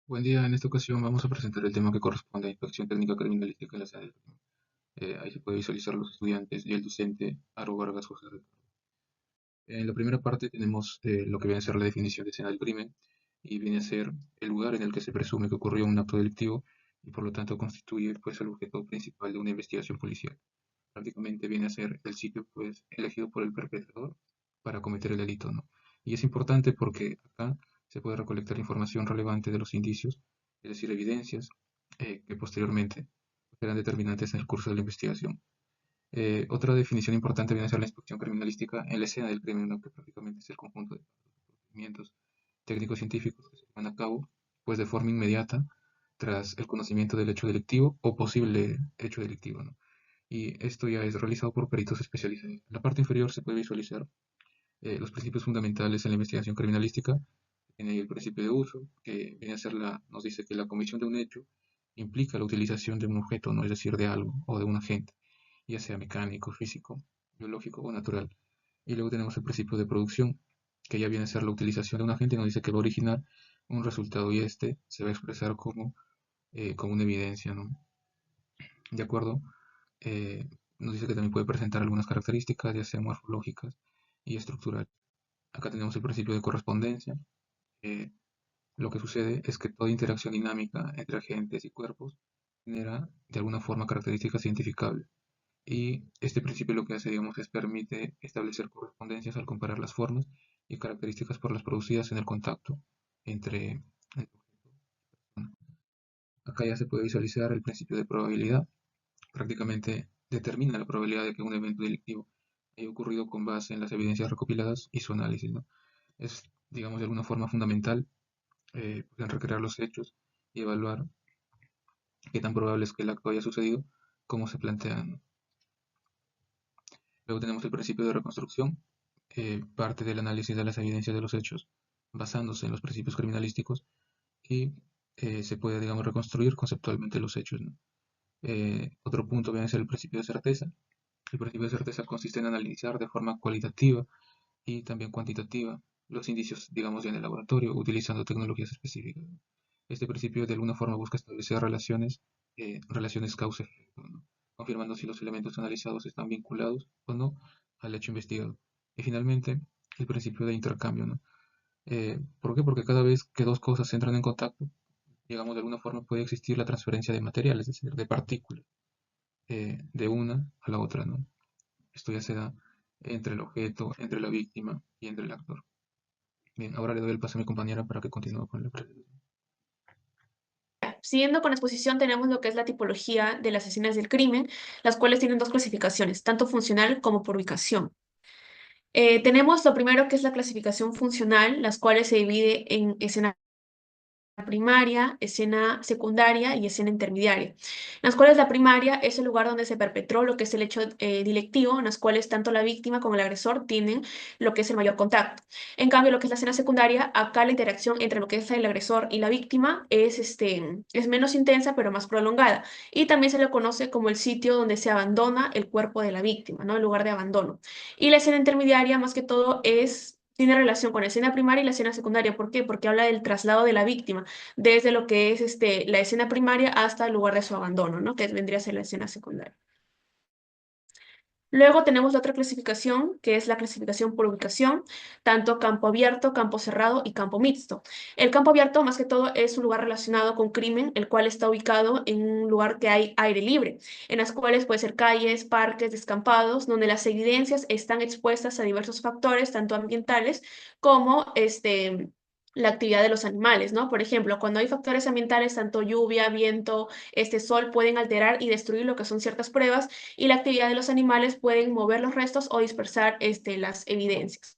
Buen día, en esta ocasión vamos a presentar el tema que corresponde a Inspección Técnica Criminalística en la sede. Ahí se puede visualizar los estudiantes y el docente Aro Vargas José. En la primera parte tenemos lo que viene a ser la definición de escena del crimen y viene a ser el lugar en el que se presume que ocurrió un acto delictivo y por lo tanto constituye pues el objeto principal de una investigación policial. Prácticamente viene a ser el sitio pues elegido por el perpetrador para cometer el delito, ¿no? Y es importante porque acá se puede recolectar información relevante de los indicios, es decir, evidencias que posteriormente serán determinantes en el curso de la investigación. Otra definición importante viene a ser la inspección criminalística en la escena del crimen, ¿no? Que prácticamente es el conjunto de procedimientos técnicos científicos que se llevan a cabo pues de forma inmediata tras el conocimiento del hecho delictivo o posible hecho delictivo, ¿no? Y esto ya es realizado por peritos especializados. En la parte inferior se puede visualizar los principios fundamentales en la investigación criminalística. Tiene ahí el principio de uso, que viene a ser nos dice que la comisión de un hecho implica la utilización de un objeto, no es decir, de algo o de un agente, ya sea mecánico, físico, biológico o natural. Y luego tenemos el principio de producción, que ya viene a ser la utilización de un agente, nos dice que va a originar un resultado y este se va a expresar como una evidencia, ¿no? De acuerdo, nos dice que también puede presentar algunas características, ya sean morfológicas y estructurales. Acá tenemos el principio de correspondencia. eh, lo que sucede es que toda interacción dinámica entre agentes y cuerpos genera de alguna forma características identificables. Y este principio lo que hace, digamos, es permite establecer correspondencias al comparar las formas y características por las producidas en el contacto entre personas. Acá ya se puede visualizar el principio de probabilidad. Prácticamente determina la probabilidad de que un evento delictivo haya ocurrido con base en las evidencias recopiladas y su análisis, ¿no? Es, digamos, de alguna forma fundamental en recrear los hechos y evaluar qué tan probable es que el acto haya sucedido, como se plantean. Luego tenemos el principio de reconstrucción, parte del análisis de las evidencias de los hechos, basándose en los principios criminalísticos, y se puede, digamos, reconstruir conceptualmente los hechos, ¿no? Otro punto viene a ser el principio de certeza. El principio de certeza consiste en analizar de forma cualitativa y también cuantitativa los indicios, digamos, ya en el laboratorio, utilizando tecnologías específicas. Este principio de alguna forma busca establecer relaciones causa-efecto, ¿no? Confirmando si los elementos analizados están vinculados o no al hecho investigado. Y finalmente, el principio de intercambio, ¿no? ¿Por qué? Porque cada vez que dos cosas entran en contacto, digamos, de alguna forma puede existir la transferencia de material, es decir, de partículas, de una a la otra, ¿no? Esto ya se da entre el objeto, entre la víctima y entre el actor. Bien, ahora le doy el paso a mi compañera para que continúe con la presentación. Siguiendo con la exposición, tenemos lo que es la tipología de las escenas del crimen, las cuales tienen dos clasificaciones, tanto funcional como por ubicación. Tenemos lo primero que es la clasificación funcional, las cuales se divide en escena primaria, escena secundaria y escena intermediaria, en las cuales la primaria es el lugar donde se perpetró lo que es el hecho delictivo, en las cuales tanto la víctima como el agresor tienen lo que es el mayor contacto. En cambio, lo que es la escena secundaria, acá la interacción entre lo que es el agresor y la víctima es menos intensa, pero más prolongada. Y también se le conoce como el sitio donde se abandona el cuerpo de la víctima, ¿no? El lugar de abandono. Y la escena intermediaria, más que todo, tiene relación con la escena primaria y la escena secundaria. ¿Por qué? Porque habla del traslado de la víctima desde lo que es la escena primaria hasta el lugar de su abandono, ¿no? Que vendría a ser la escena secundaria. Luego tenemos la otra clasificación, que es la clasificación por ubicación, tanto campo abierto, campo cerrado y campo mixto. El campo abierto, más que todo, es un lugar relacionado con crimen, el cual está ubicado en un lugar que hay aire libre, en las cuales puede ser calles, parques, descampados, donde las evidencias están expuestas a diversos factores, tanto ambientales como la actividad de los animales, ¿no? Por ejemplo, cuando hay factores ambientales, tanto lluvia, viento, sol, pueden alterar y destruir lo que son ciertas pruebas y la actividad de los animales pueden mover los restos o dispersar las evidencias.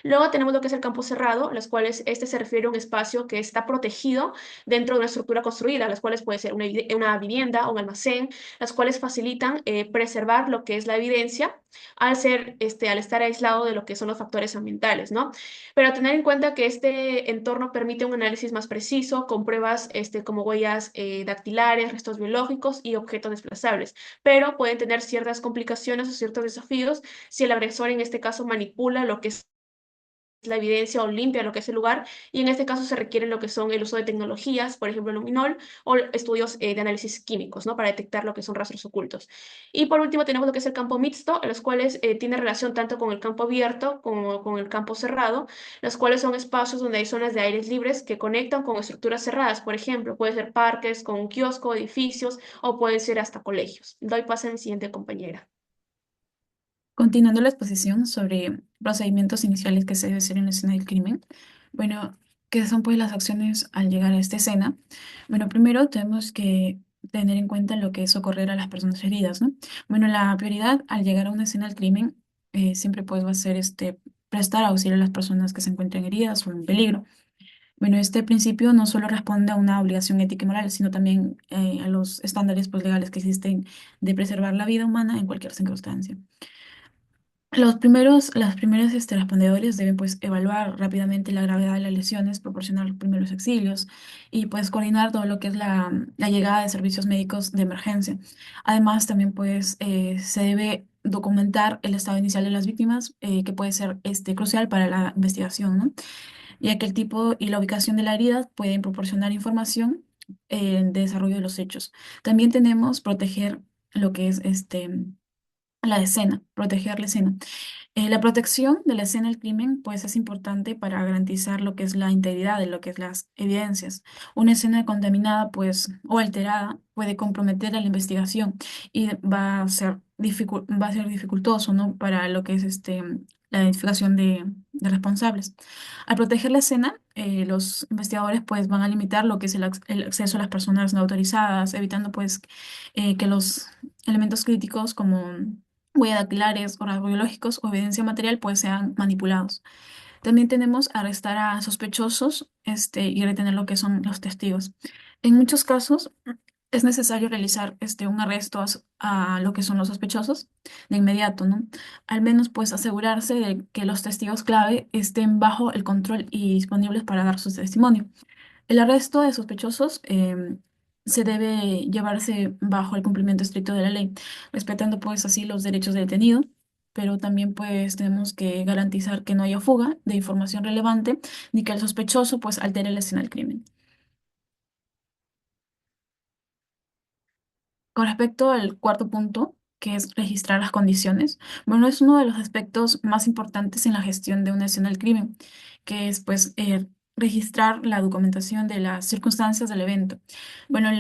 Luego tenemos lo que es el campo cerrado, las cuales se refiere a un espacio que está protegido dentro de una estructura construida, las cuales puede ser una vivienda o un almacén, las cuales facilitan preservar lo que es la evidencia al estar aislado de lo que son los factores ambientales, ¿no? Pero tener en cuenta que este entorno permite un análisis más preciso con pruebas como huellas dactilares, restos biológicos y objetos desplazables, pero pueden tener ciertas complicaciones o ciertos desafíos si el agresor en este caso manipula lo que es la evidencia o limpia lo que es el lugar, y en este caso se requiere lo que son el uso de tecnologías, por ejemplo, luminol o estudios de análisis químicos, ¿no? Para detectar lo que son rastros ocultos. Y por último tenemos lo que es el campo mixto, en los cuales tiene relación tanto con el campo abierto como con el campo cerrado, los cuales son espacios donde hay zonas de aires libres que conectan con estructuras cerradas, por ejemplo, puede ser parques con un kiosco, edificios o puede ser hasta colegios. Doy paso a mi siguiente compañera. Continuando la exposición sobre procedimientos iniciales que se debe hacer en la escena del crimen, bueno, ¿qué son pues las acciones al llegar a esta escena? Bueno, primero tenemos que tener en cuenta lo que es socorrer a las personas heridas, ¿no? Bueno, la prioridad al llegar a una escena del crimen siempre pues va a ser prestar auxilio a las personas que se encuentren heridas o en peligro. Bueno, este principio no solo responde a una obligación ética y moral, sino también a los estándares pues, legales que existen de preservar la vida humana en cualquier circunstancia. Las primeras respondedores deben pues evaluar rápidamente la gravedad de las lesiones, proporcionar los primeros auxilios y pues coordinar todo lo que es la llegada de servicios médicos de emergencia. Además, también pues se debe documentar el estado inicial de las víctimas, que puede ser crucial para la investigación, ¿no? Ya que el tipo y la ubicación de la herida pueden proporcionar información de desarrollo de los hechos. También tenemos proteger lo que es la escena, proteger la escena. La protección de la escena del crimen, pues es importante para garantizar lo que es la integridad de lo que es las evidencias. Una escena contaminada, pues, o alterada puede comprometer a la investigación y va a ser dificultoso, ¿no? Para lo que es la identificación de responsables. Al proteger la escena, los investigadores, pues, van a limitar lo que es el acceso a las personas no autorizadas, evitando, pues, que los elementos críticos como huellas dactilares o rasgos biológicos o evidencia material pues sean manipulados. También tenemos arrestar a sospechosos y retener lo que son los testigos. En muchos casos es necesario realizar un arresto a lo que son los sospechosos de inmediato, ¿no? Al menos pues asegurarse de que los testigos clave estén bajo el control y disponibles para dar su testimonio. El arresto de sospechosos se debe llevarse bajo el cumplimiento estricto de la ley, respetando pues así los derechos del detenido, pero también pues tenemos que garantizar que no haya fuga de información relevante ni que el sospechoso pues altere la escena del crimen. Con respecto al cuarto punto, que es registrar las condiciones, bueno, es uno de los aspectos más importantes en la gestión de una escena del crimen, que es pues registrar la documentación de las circunstancias del evento. Bueno,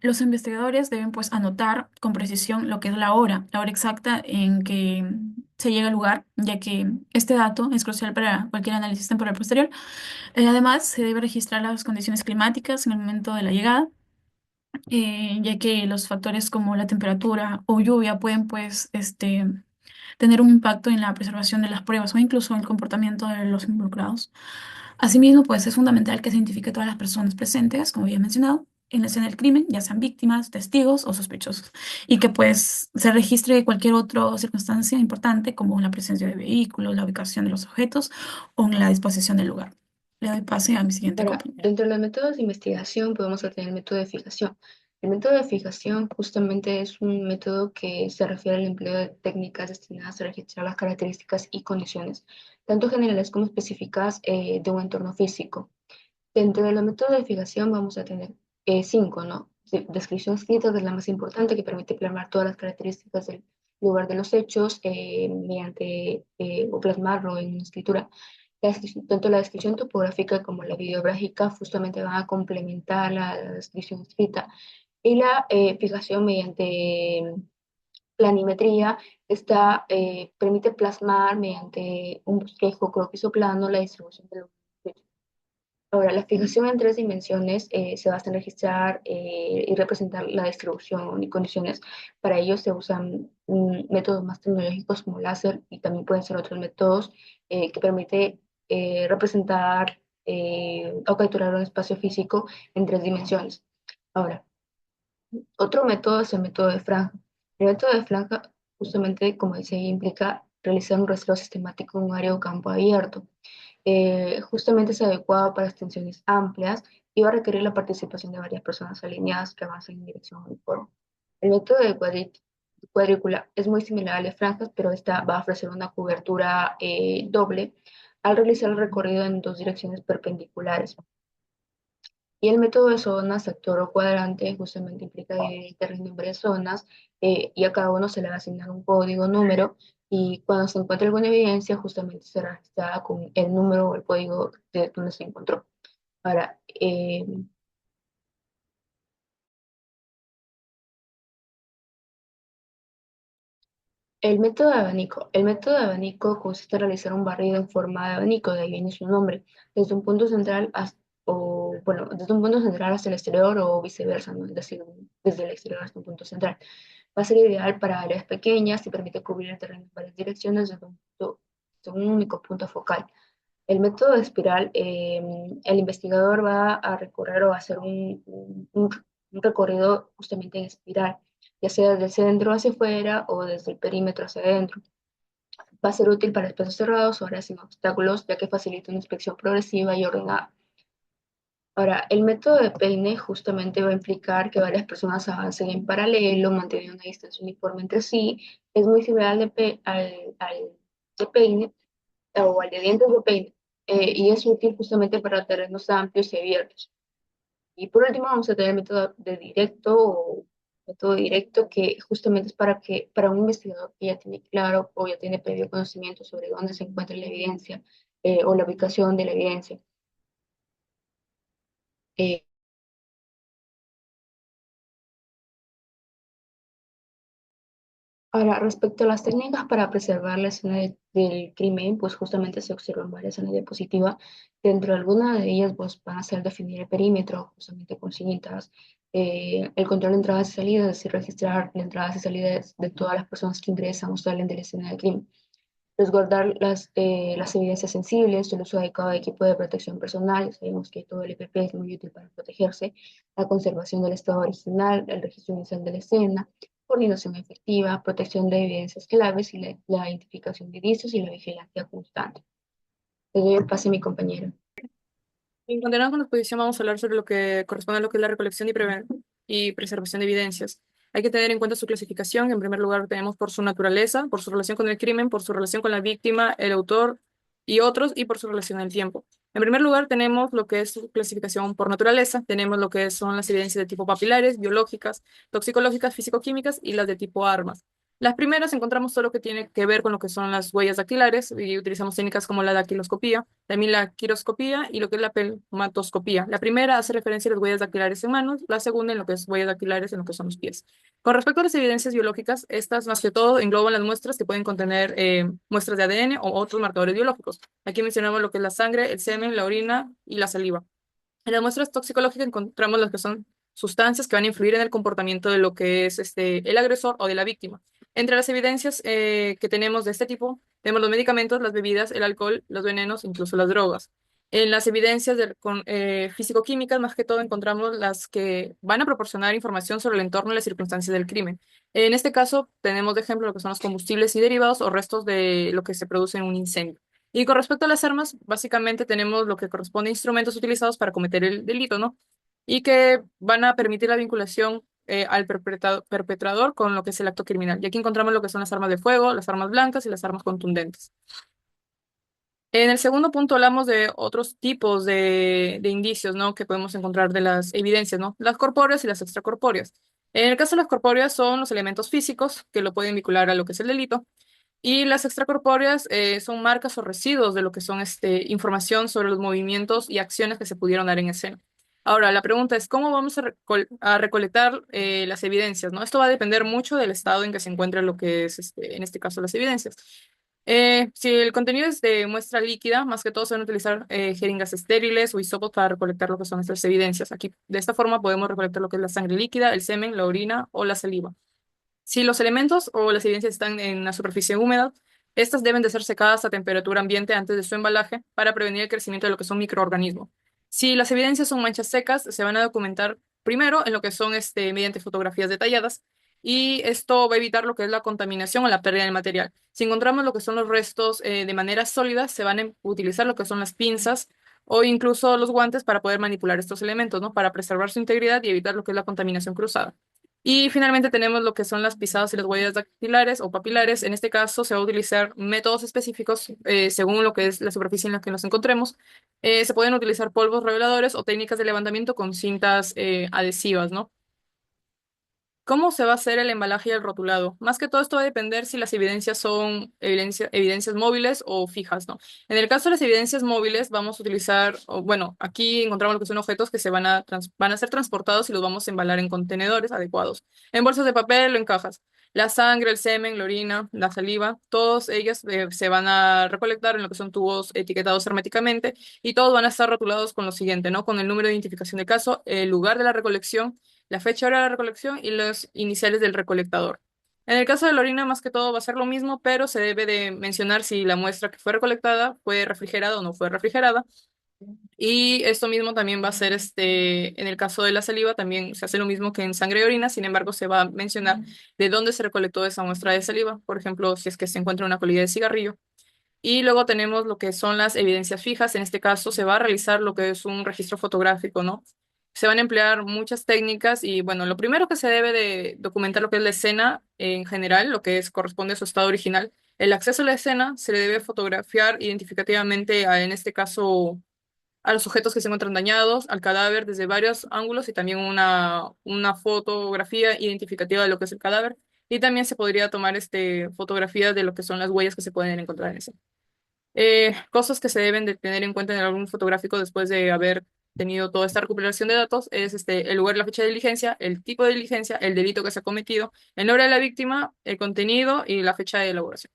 los investigadores deben pues anotar con precisión lo que es la hora exacta en que se llega al lugar, ya que este dato es crucial para cualquier análisis temporal posterior. Además, se debe registrar las condiciones climáticas en el momento de la llegada, ya que los factores como la temperatura o lluvia pueden pues tener un impacto en la preservación de las pruebas o incluso en el comportamiento de los involucrados. Asimismo, pues es fundamental que se identifique todas las personas presentes, como había mencionado, en la escena del crimen, ya sean víctimas, testigos o sospechosos, y que pues se registre cualquier otra circunstancia importante como la presencia de vehículos, la ubicación de los objetos o la disposición del lugar. Le doy pase a mi siguiente Ahora, compañero. dentro de los métodos de investigación podemos tener el método de fijación. El método de fijación justamente es un método que se refiere al empleo de técnicas destinadas a registrar las características y condiciones, tanto generales como específicas de un entorno físico. Dentro de los métodos de fijación vamos a tener cinco, ¿no? Descripción escrita, que es la más importante, que permite plasmar todas las características del lugar de los hechos o plasmarlo en una escritura. Tanto la descripción topográfica como la videográfica justamente van a complementar la descripción escrita. Y la fijación mediante planimetría permite plasmar mediante un bosquejo croquis o plano la distribución de los hechos. Ahora, la fijación en tres dimensiones se basa en registrar y representar la distribución y condiciones. Para ello se usan métodos más tecnológicos como láser y también pueden ser otros métodos que permite representar o capturar un espacio físico en tres dimensiones. Ahora, otro método es el método de franja. El método de franja, justamente, como dice, implica realizar un rastreo sistemático en un área o campo abierto. Justamente es adecuado para extensiones amplias y va a requerir la participación de varias personas alineadas que avancen en dirección uniforme. El método de cuadrícula es muy similar al de franjas, pero esta va a ofrecer una cobertura doble al realizar el recorrido en dos direcciones perpendiculares. Y el método de zonas, sector o cuadrante justamente implica dividir el terreno en varias zonas y a cada uno se le va a asignar un código, número, y cuando se encuentre alguna evidencia justamente será registrada con el número o el código de donde se encontró. Ahora, el método de abanico. El método de abanico consiste en realizar un barrido en forma de abanico, de ahí viene su nombre, desde un punto central hasta, o, bueno, desde un punto central hacia el exterior o viceversa, ¿no? Es decir, desde el exterior hasta un punto central. Va a ser ideal para áreas pequeñas y permite cubrir el terreno en varias direcciones desde un único punto focal. El método de espiral, el investigador va a recorrer o va a hacer un recorrido justamente en espiral, ya sea desde el centro hacia afuera o desde el perímetro hacia adentro. Va a ser útil para espacios cerrados o áreas sin obstáculos, ya que facilita una inspección progresiva y ordenada. Ahora, el método de peine justamente va a implicar que varias personas avancen en paralelo, manteniendo una distancia uniforme entre sí. Es muy similar al de peine o al de dientes de peine, y es útil justamente para terrenos amplios y abiertos. Y por último vamos a tener el método de directo o método directo, que justamente es para un investigador que ya tiene claro o ya tiene previo conocimiento sobre dónde se encuentra la evidencia o la ubicación de la evidencia. Eh, Ahora, respecto a las técnicas para preservar la escena del crimen, pues justamente se observan varias en la diapositiva. Dentro de alguna de ellas, pues van a ser definir el perímetro, justamente con cintas, el control de entradas y salidas, es decir, registrar las entradas y salidas de todas las personas que ingresan o salen de la escena del crimen, resguardar las evidencias sensibles, el uso adecuado de equipo de protección personal. Sabemos que todo el EPP es muy útil para protegerse, la conservación del estado original, el registro inicial de la escena, coordinación efectiva, protección de evidencias claves y la identificación de indicios y la vigilancia constante. Le doy el pase a mi compañero. En continuando con la exposición, vamos a hablar sobre lo que corresponde a lo que es la recolección y preservación de evidencias. Hay que tener en cuenta su clasificación. En primer lugar, tenemos por su naturaleza, por su relación con el crimen, por su relación con la víctima, el autor y otros, y por su relación en el tiempo. En primer lugar, tenemos lo que es su clasificación por naturaleza. Tenemos lo que son las evidencias de tipo papilares, biológicas, toxicológicas, físico-químicas y las de tipo armas. Las primeras encontramos todo lo que tiene que ver con lo que son las huellas dactilares y utilizamos técnicas como la daquiloscopía, también la quiroscopía y lo que es la pelmatoscopía. La primera hace referencia a las huellas dactilares en manos, la segunda en lo que es huellas dactilares en lo que son los pies. Con respecto a las evidencias biológicas, estas más que todo engloban las muestras que pueden contener muestras de ADN o otros marcadores biológicos. Aquí mencionamos lo que es la sangre, el semen, la orina y la saliva. En las muestras toxicológicas encontramos lo que son sustancias que van a influir en el comportamiento de lo que es el agresor o de la víctima. Entre las evidencias que tenemos de este tipo, tenemos los medicamentos, las bebidas, el alcohol, los venenos, incluso las drogas. En las evidencias físico-químicas, más que todo, encontramos las que van a proporcionar información sobre el entorno y las circunstancias del crimen. En este caso, tenemos de ejemplo lo que son los combustibles y derivados o restos de lo que se produce en un incendio. Y con respecto a las armas, básicamente tenemos lo que corresponde a instrumentos utilizados para cometer el delito, ¿no? Y que van a permitir la vinculación al perpetrador con lo que es el acto criminal. Y aquí encontramos lo que son las armas de fuego, las armas blancas y las armas contundentes. En el segundo punto hablamos de otros tipos de indicios, ¿no? Que podemos encontrar de las evidencias, ¿no? Las corpóreas y las extracorpóreas. En el caso de las corpóreas son los elementos físicos que lo pueden vincular a lo que es el delito. Y las extracorpóreas son marcas o residuos de lo que son información sobre los movimientos y acciones que se pudieron dar en escena. Ahora, la pregunta es, ¿cómo vamos a recolectar las evidencias, ¿no? Esto va a depender mucho del estado en que se encuentre lo que es, en este caso, las evidencias. Si el contenido es de muestra líquida, más que todo se van a utilizar jeringas estériles o hisopos para recolectar lo que son estas evidencias. Aquí, de esta forma, podemos recolectar lo que es la sangre líquida, el semen, la orina o la saliva. Si los elementos o las evidencias están en una superficie húmeda, estas deben de ser secadas a temperatura ambiente antes de su embalaje para prevenir el crecimiento de lo que son microorganismos. Si las evidencias son manchas secas, se van a documentar primero en lo que son mediante fotografías detalladas y esto va a evitar lo que es la contaminación o la pérdida del material. Si encontramos lo que son los restos de manera sólida, se van a utilizar lo que son las pinzas o incluso los guantes para poder manipular estos elementos, ¿no? Para preservar su integridad y evitar lo que es la contaminación cruzada. Y finalmente tenemos lo que son las pisadas y las huellas dactilares o papilares. En este caso se va a utilizar métodos específicos según lo que es la superficie en la que nos encontremos. Se pueden utilizar polvos reveladores o técnicas de levantamiento con cintas adhesivas, ¿no? ¿Cómo se va a hacer el embalaje y el rotulado? Más que todo esto va a depender si las evidencias son evidencias móviles o fijas, ¿no? En el caso de las evidencias móviles vamos a utilizar, bueno, aquí encontramos lo que son objetos que van a ser transportados y los vamos a embalar en contenedores adecuados, en bolsas de papel o en cajas. La sangre, el semen, la orina, la saliva, todos ellos se van a recolectar en lo que son tubos etiquetados herméticamente y todos van a estar rotulados con lo siguiente, ¿no? Con el número de identificación de caso, el lugar de la recolección, la fecha hora de la recolección y los iniciales del recolectador. En el caso de la orina, más que todo va a ser lo mismo, pero se debe de mencionar si la muestra que fue recolectada fue refrigerada o no fue refrigerada. Y esto mismo también va a ser, en el caso de la saliva, también se hace lo mismo que en sangre y orina, sin embargo, se va a mencionar de dónde se recolectó esa muestra de saliva, por ejemplo, si es que se encuentra una colilla de cigarrillo. Y luego tenemos lo que son las evidencias fijas. En este caso se va a realizar lo que es un registro fotográfico, ¿no? Se van a emplear muchas técnicas y bueno, lo primero que se debe de documentar lo que es la escena en general, lo que es, corresponde a su estado original. El acceso a la escena se le debe fotografiar identificativamente en este caso, a los objetos que se encuentran dañados, al cadáver desde varios ángulos y también una fotografía identificativa de lo que es el cadáver. Y también se podría tomar fotografías de lo que son las huellas que se pueden encontrar en ese. Cosas que se deben de tener en cuenta en el álbum fotográfico después de haber tenido toda esta recuperación de datos es el lugar, la fecha de diligencia, el tipo de diligencia, el delito que se ha cometido, el nombre de la víctima, el contenido y la fecha de elaboración.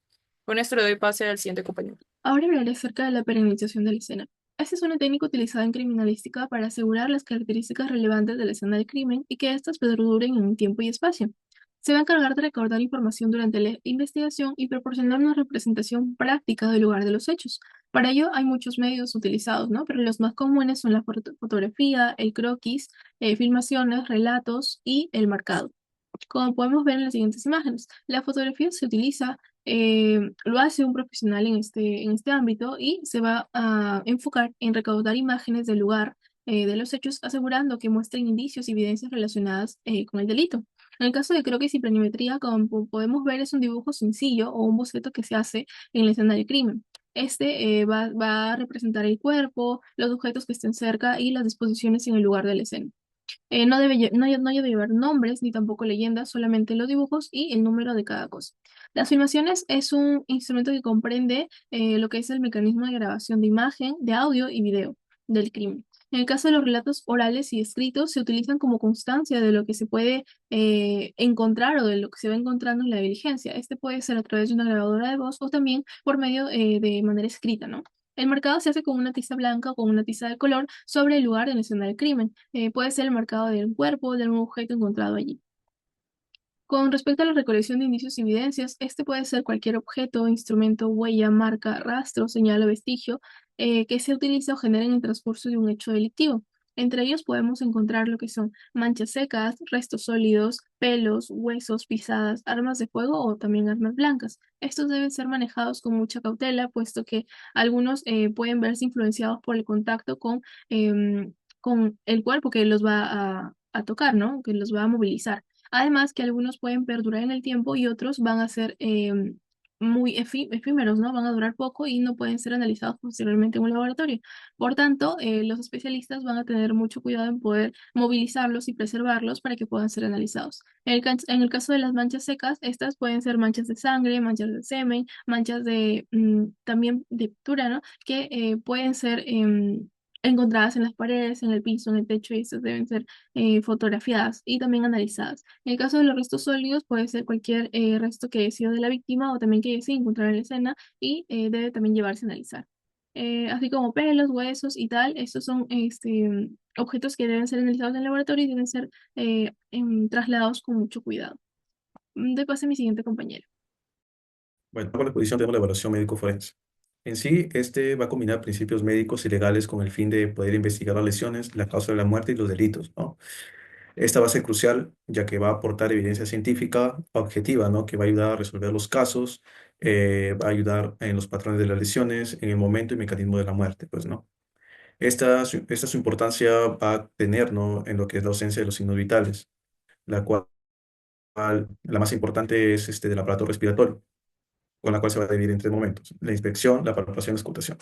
Con esto le doy pase al siguiente compañero. Ahora hablaré acerca de la perenización de la escena. Esta es una técnica utilizada en criminalística para asegurar las características relevantes de la escena del crimen y que éstas perduren en un tiempo y espacio. Se va a encargar de recordar información durante la investigación y proporcionar una representación práctica del lugar de los hechos. Para ello hay muchos medios utilizados, ¿no? Pero los más comunes son la fotografía, el croquis, filmaciones, relatos y el marcado. Como podemos ver en las siguientes imágenes, la fotografía se utiliza, lo hace un profesional en este ámbito y se va a enfocar en recaudar imágenes del lugar de los hechos, asegurando que muestren indicios y evidencias relacionadas con el delito. En el caso de croquis y planimetría, como podemos ver, es un dibujo sencillo o un boceto que se hace en la escena del crimen. Va a representar el cuerpo, los objetos que estén cerca y las disposiciones en el lugar de la escena. No debe llevar nombres ni tampoco leyendas, solamente los dibujos y el número de cada cosa. Las filmaciones es un instrumento que comprende lo que es el mecanismo de grabación de imagen, de audio y video del crimen. En el caso de los relatos orales y escritos, se utilizan como constancia de lo que se puede encontrar o de lo que se va encontrando en la diligencia. Este puede ser a través de una grabadora de voz o también por medio de manera escrita, ¿no? El marcado se hace con una tiza blanca o con una tiza de color sobre el lugar de la escena del crimen. Puede ser el marcado del cuerpo o de algún objeto encontrado allí. Con respecto a la recolección de indicios y evidencias, este puede ser cualquier objeto, instrumento, huella, marca, rastro, señal o vestigio que se utiliza o genera en el transcurso de un hecho delictivo. Entre ellos podemos encontrar lo que son manchas secas, restos sólidos, pelos, huesos, pisadas, armas de fuego o también armas blancas. Estos deben ser manejados con mucha cautela, puesto que algunos pueden verse influenciados por el contacto con el cuerpo que los va a tocar, ¿no? Que los va a movilizar. Además que algunos pueden perdurar en el tiempo y otros van a ser muy efímeros, ¿no? Van a durar poco y no pueden ser analizados posteriormente en un laboratorio. Por tanto, los especialistas van a tener mucho cuidado en poder movilizarlos y preservarlos para que puedan ser analizados. En el caso de las manchas secas, estas pueden ser manchas de sangre, manchas de semen, manchas de también de pintura, ¿no? Que pueden ser encontradas en las paredes, en el piso, en el techo, y estas deben ser fotografiadas y también analizadas. En el caso de los restos sólidos, puede ser cualquier resto que haya sido de la víctima o también que haya sido encontrado en la escena y debe también llevarse a analizar. Así como pelos, huesos y tal, estos son objetos que deben ser analizados en el laboratorio y deben ser trasladados con mucho cuidado. De paso a mi siguiente compañero. Bueno, con la exposición tenemos la evaluación médico-forense. En sí, este va a combinar principios médicos y legales con el fin de poder investigar las lesiones, la causa de la muerte y los delitos, ¿no? Esta va a ser crucial, ya que va a aportar evidencia científica objetiva, ¿no? Que va a ayudar a resolver los casos, va a ayudar en los patrones de las lesiones, en el momento y mecanismo de la muerte, pues, ¿no? Esta su importancia va a tener, ¿no? En lo que es la ausencia de los signos vitales, la cual la más importante es del aparato respiratorio, con la cual se va a dividir en tres momentos: la inspección, la palpación y la escrutación.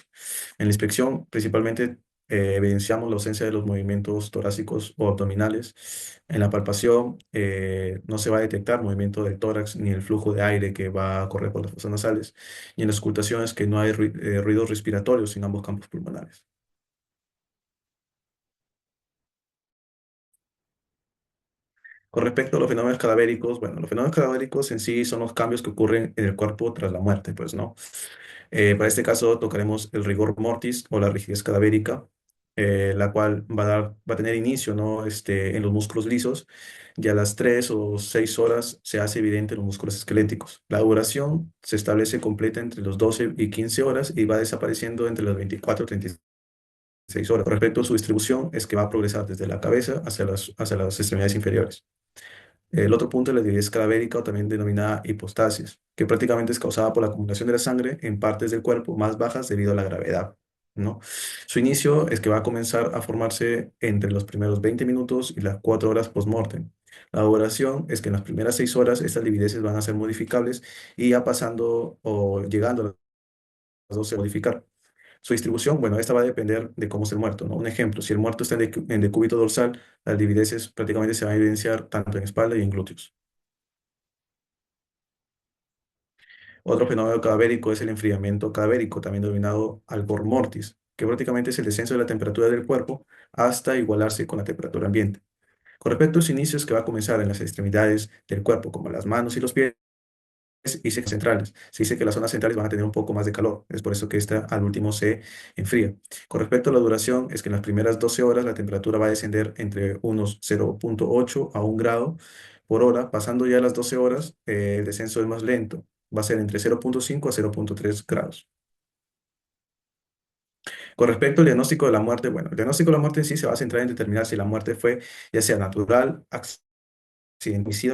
En la inspección, principalmente, evidenciamos la ausencia de los movimientos torácicos o abdominales. En la palpación, no se va a detectar movimiento del tórax ni el flujo de aire que va a correr por las fosas nasales. Y en la escrutación es que no hay ruidos respiratorios en ambos campos pulmonares. Con respecto a los fenómenos cadavéricos, bueno, los fenómenos cadavéricos en sí son los cambios que ocurren en el cuerpo tras la muerte, pues, ¿no? Para este caso tocaremos el rigor mortis o la rigidez cadavérica, la cual va a tener inicio, ¿no? En los músculos lisos, y a las 3 o 6 horas se hace evidente en los músculos esqueléticos. La duración se establece completa entre los 12 y 15 horas y va desapareciendo entre las 24 y 36 horas. Con respecto a su distribución, es que va a progresar desde la cabeza hacia las extremidades inferiores. El otro punto es la diabetes cadavérica, o también denominada hipostasis, que prácticamente es causada por la acumulación de la sangre en partes del cuerpo más bajas debido a la gravedad, ¿no? Su inicio es que va a comenzar a formarse entre los primeros 20 minutos y las 4 horas post-mortem. La duración es que en las primeras 6 horas estas livideces van a ser modificables y ya pasando o llegando a las 12 modificar. Su distribución, bueno, esta va a depender de cómo es el muerto, ¿no? Un ejemplo, si el muerto está en decúbito dorsal, las livideces prácticamente se van a evidenciar tanto en espalda y en glúteos. Otro fenómeno cadavérico es el enfriamiento cadavérico, también denominado algor mortis, que prácticamente es el descenso de la temperatura del cuerpo hasta igualarse con la temperatura ambiente. Con respecto a los inicios, que va a comenzar en las extremidades del cuerpo, como las manos y los pies, y centrales. Se dice que las zonas centrales van a tener un poco más de calor, es por eso que esta al último se enfría. Con respecto a la duración, es que en las primeras 12 horas la temperatura va a descender entre unos 0,8 a 1 grado por hora. Pasando ya las 12 horas, el descenso es más lento, va a ser entre 0,5 a 0,3 grados. Con respecto al diagnóstico de la muerte, bueno, el diagnóstico de la muerte en sí se va a centrar en determinar si la muerte fue ya sea natural, accidentado,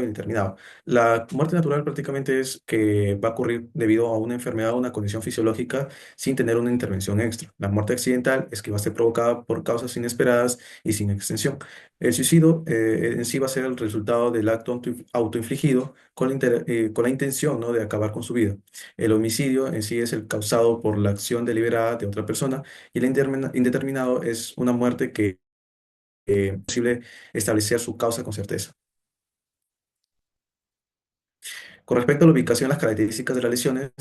indeterminado. La muerte natural prácticamente es que va a ocurrir debido a una enfermedad o una condición fisiológica sin tener una intervención extra. La muerte accidental es que va a ser provocada por causas inesperadas y sin extensión. El suicidio en sí va a ser el resultado del acto autoinfligido con la intención, ¿no?, de acabar con su vida. El homicidio en sí es el causado por la acción deliberada de otra persona, y el indeterminado es una muerte que es posible establecer su causa con certeza. Con respecto a la ubicación, las características de las lesiones,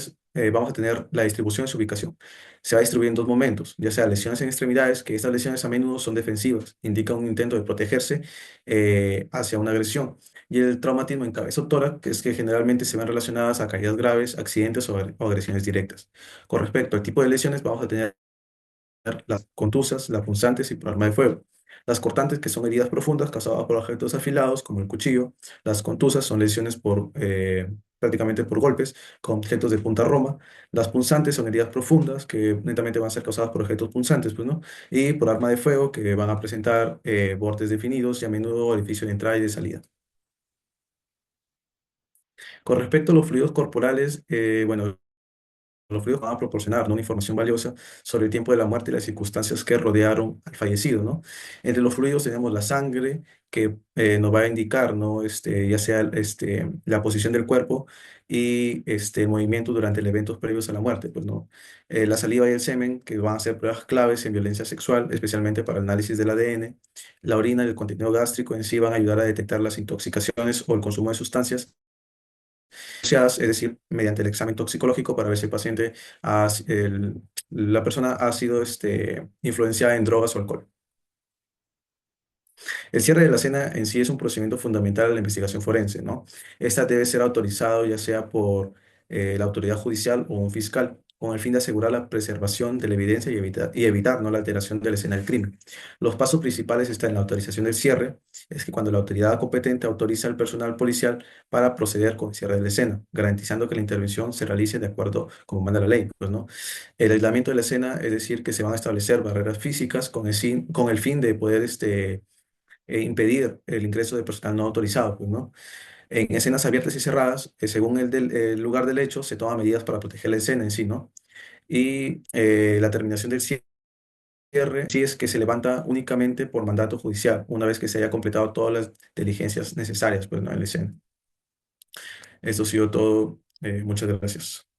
vamos a tener la distribución de su ubicación. Se va a distribuir en dos momentos, ya sea lesiones en extremidades, que estas lesiones a menudo son defensivas, indican un intento de protegerse hacia una agresión, y el traumatismo en cabeza o tórax, que es que generalmente se ven relacionadas a caídas graves, accidentes o agresiones directas. Con respecto al tipo de lesiones, vamos a tener las contusas, las punzantes y por arma de fuego. Las cortantes, que son heridas profundas causadas por objetos afilados, como el cuchillo. Las contusas son lesiones prácticamente por golpes con objetos de punta roma. Las punzantes son heridas profundas que netamente van a ser causadas por objetos punzantes, pues, ¿no? Y por arma de fuego, que van a presentar bordes definidos y a menudo orificio de entrada y de salida. Con respecto a los fluidos corporales, bueno, los fluidos van a proporcionar, ¿no?, una información valiosa sobre el tiempo de la muerte y las circunstancias que rodearon al fallecido, ¿no? Entre los fluidos tenemos la sangre, que nos va a indicar, ¿no?, ya sea la posición del cuerpo y el movimiento durante el eventos previos a la muerte, pues, ¿no? La saliva y el semen, que van a ser pruebas claves en violencia sexual, especialmente para el análisis del ADN. La orina y el contenido gástrico en sí van a ayudar a detectar las intoxicaciones o el consumo de sustancias asociadas, es decir, mediante el examen toxicológico, para ver si el paciente, la persona ha sido influenciada en drogas o alcohol. El cierre de la escena en sí es un procedimiento fundamental en la investigación forense, ¿no? Esta debe ser autorizado ya sea por la autoridad judicial o un fiscal, con el fin de asegurar la preservación de la evidencia y evitar, ¿no?, la alteración de la escena del crimen. Los pasos principales están en la autorización del cierre, es que cuando la autoridad competente autoriza al personal policial para proceder con el cierre de la escena, garantizando que la intervención se realice de acuerdo como manda la ley, pues, ¿no? El aislamiento de la escena, es decir, que se van a establecer barreras físicas con el fin de poder impedir el ingreso de personal no autorizado, pues, ¿no? En escenas abiertas y cerradas, según el lugar del hecho, se toman medidas para proteger la escena en sí, ¿no? Y la terminación del cierre sí es que se levanta únicamente por mandato judicial, una vez que se haya completado todas las diligencias necesarias, pues, ¿no?, en la escena. Esto ha sido todo. Muchas gracias.